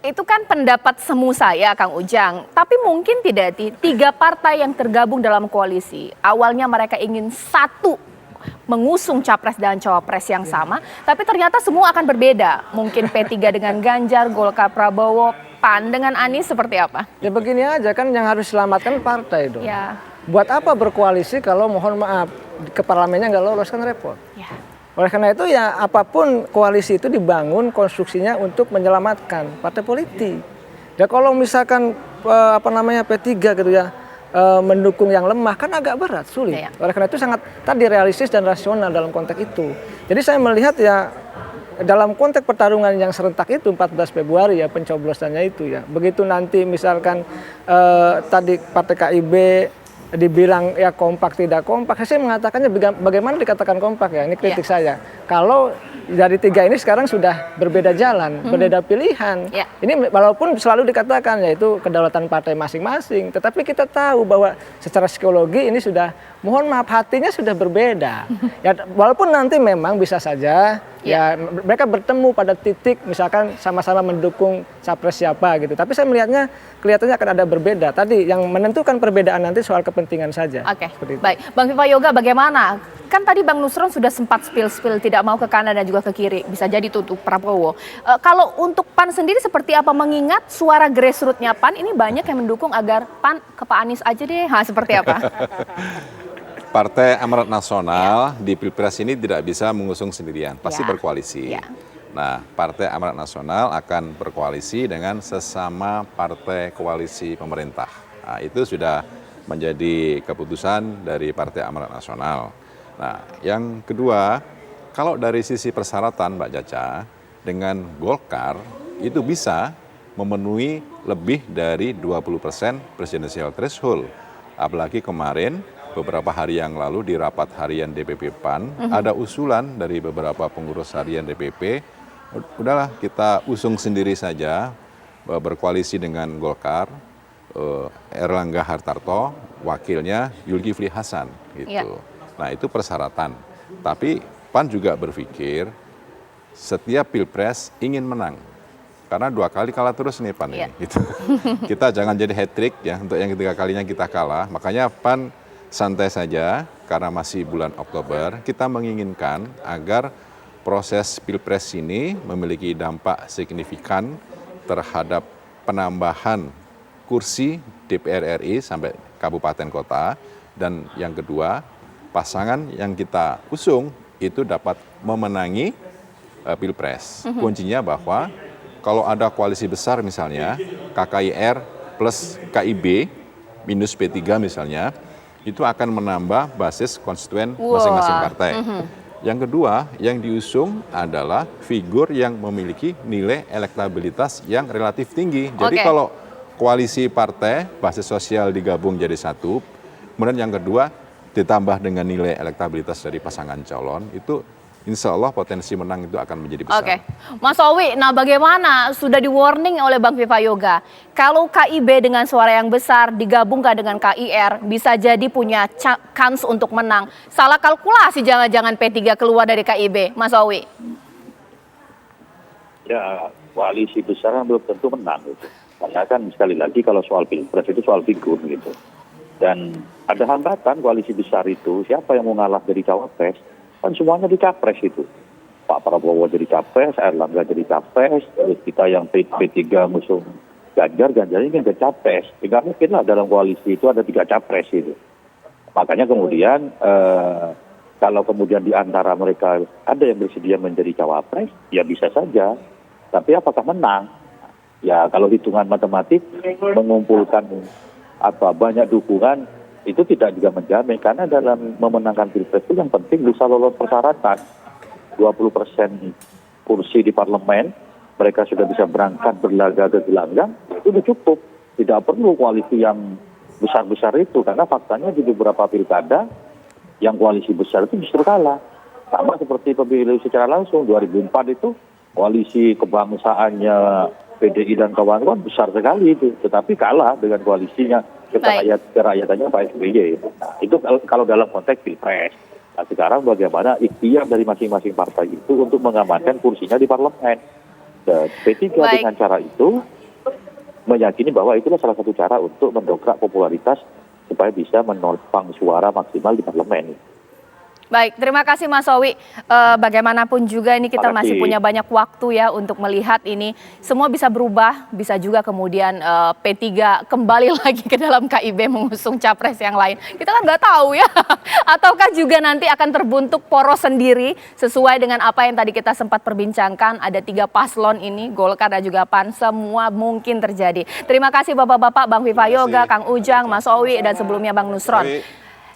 Itu kan pendapat semu saya, Kang Ujang. Tapi mungkin tidak tiga partai yang tergabung dalam koalisi. Awalnya mereka ingin satu mengusung capres dan cawapres yang sama, tapi ternyata semua akan berbeda. Mungkin P3 dengan Ganjar, Golkar Prabowo, PAN dengan Anies seperti apa? Ya begini aja kan, yang harus selamatkan partai dong. Ya. Buat apa berkoalisi kalau mohon maaf ke parlemennya nggak lolos, kan repot. Ya. Oleh karena itu ya apapun koalisi itu dibangun konstruksinya untuk menyelamatkan partai politik. Dan kalau misalkan P3 gitu ya mendukung yang lemah kan agak berat, sulit. Ya. Oleh karena itu sangat tadi realistis dan rasional dalam konteks itu. Jadi saya melihat ya dalam konteks pertarungan yang serentak itu 14 Februari ya pencoblosannya itu ya. Begitu nanti misalkan tadi Partai KIB dibilang ya kompak tidak kompak, saya mengatakannya bagaimana dikatakan kompak ya, ini kritik saya. Kalau dari tiga ini sekarang sudah berbeda jalan, berbeda pilihan. Ini walaupun selalu dikatakan yaitu kedaulatan partai masing-masing, tetapi kita tahu bahwa secara psikologi ini sudah, mohon maaf, hatinya sudah berbeda. Ya walaupun nanti memang bisa saja ya mereka bertemu pada titik misalkan sama-sama mendukung capres siapa gitu. Tapi saya melihatnya kelihatannya akan ada berbeda. Tadi yang menentukan perbedaan nanti soal kepentingan saja. Oke, baik. Bang Viva Yoga bagaimana? Kan tadi Bang Nusron sudah sempat spill tidak mau ke kanan dan juga ke kiri. Bisa jadi itu untuk Prabowo. Kalau untuk PAN sendiri seperti apa? Mengingat suara grassroots-nya PAN ini banyak yang mendukung agar PAN ke Pak Anies aja deh. Seperti apa? Partai Amanat Nasional di Pilpres ini tidak bisa mengusung sendirian, pasti berkoalisi. Nah, Partai Amanat Nasional akan berkoalisi dengan sesama partai koalisi pemerintah. Nah, itu sudah menjadi keputusan dari Partai Amanat Nasional. Nah, yang kedua, kalau dari sisi persyaratan Mbak Caca, dengan Golkar itu bisa memenuhi lebih dari 20% presidensial threshold. Apalagi kemarin, beberapa hari yang lalu di rapat harian DPP PAN, ada usulan dari beberapa pengurus harian DPP, udahlah kita usung sendiri saja, berkoalisi dengan Golkar, Erlangga Hartarto, wakilnya Zulkifli Hasan, gitu. Nah itu persyaratan. Tapi PAN juga berpikir setiap pilpres ingin menang. Karena 2 kali kalah terus nih PAN ini. Gitu. Kita jangan jadi hat-trick ya untuk yang ketiga kalinya kita kalah. Makanya PAN santai saja karena masih bulan Oktober. Kita menginginkan agar proses pilpres ini memiliki dampak signifikan terhadap penambahan kursi DPR RI sampai kabupaten kota. Dan yang kedua, pasangan yang kita usung itu dapat memenangi pilpres. Kuncinya bahwa kalau ada koalisi besar misalnya, KKIR plus KIB minus P3 misalnya, itu akan menambah basis konstituen masing-masing partai. Yang kedua, yang diusung adalah figur yang memiliki nilai elektabilitas yang relatif tinggi. Jadi kalau koalisi partai, basis sosial digabung jadi satu, kemudian yang kedua, ditambah dengan nilai elektabilitas dari pasangan calon, itu insya Allah potensi menang itu akan menjadi besar. Mas Owi, nah bagaimana sudah di warning oleh Bang Viva Yoga, kalau KIB dengan suara yang besar digabungkan dengan KIR bisa jadi punya kans untuk menang. Salah kalkulasi jangan-jangan P3 keluar dari KIB, Mas Owi? Ya koalisi besar kan belum tentu menang gitu. Karena kan sekali lagi kalau soal pilpres itu soal figur gitu. Dan ada hambatan koalisi besar itu, siapa yang mau ngalah dari cawapres? Kan semuanya di capres itu. Pak Prabowo jadi capres, Erlangga jadi capres, terus kita yang P3 musuh Ganjar ini kan jadi capres. Tidak mungkin lah dalam koalisi itu ada 3 capres itu. Makanya kemudian kalau kemudian di antara mereka ada yang bersedia menjadi cawapres, ya bisa saja. Tapi apakah menang? Ya kalau hitungan matematik mengumpulkan banyak dukungan itu tidak juga menjamin, karena dalam memenangkan pilpres itu yang penting bisa lolos persyaratan 20% kursi di parlemen, mereka sudah bisa berangkat berlaga ke gelanggang, itu sudah cukup, tidak perlu koalisi yang besar-besar itu, karena faktanya di beberapa pilkada yang koalisi besar itu justru kalah, sama seperti pemilu secara langsung 2004 itu koalisi kebangsaannya PDI dan kawan-kawan besar sekali itu, tetapi kalah dengan koalisinya kerajaan Pak SBY. Nah, itu kalau dalam konteks pilpres. Nah, sekarang bagaimana ikhtiar dari masing-masing partai itu untuk mengamankan kursinya di parlemen. Dan P3 dengan cara itu meyakini bahwa itulah salah satu cara untuk mendongkrak popularitas supaya bisa menopang suara maksimal di parlemen. Baik, terima kasih Mas Owi. Bagaimanapun juga ini kita masih punya banyak waktu ya untuk melihat ini. Semua bisa berubah, bisa juga kemudian P3 kembali lagi ke dalam KIB mengusung capres yang lain. Kita kan nggak tahu ya. Ataukah juga nanti akan terbentuk poros sendiri sesuai dengan apa yang tadi kita sempat perbincangkan. Ada 3 paslon ini, Golkar dan juga PAN, semua mungkin terjadi. Terima kasih Bapak-Bapak, Bang Viva Yoga, Kang Ujang, Mas Owi, dan sebelumnya Bang Nusron.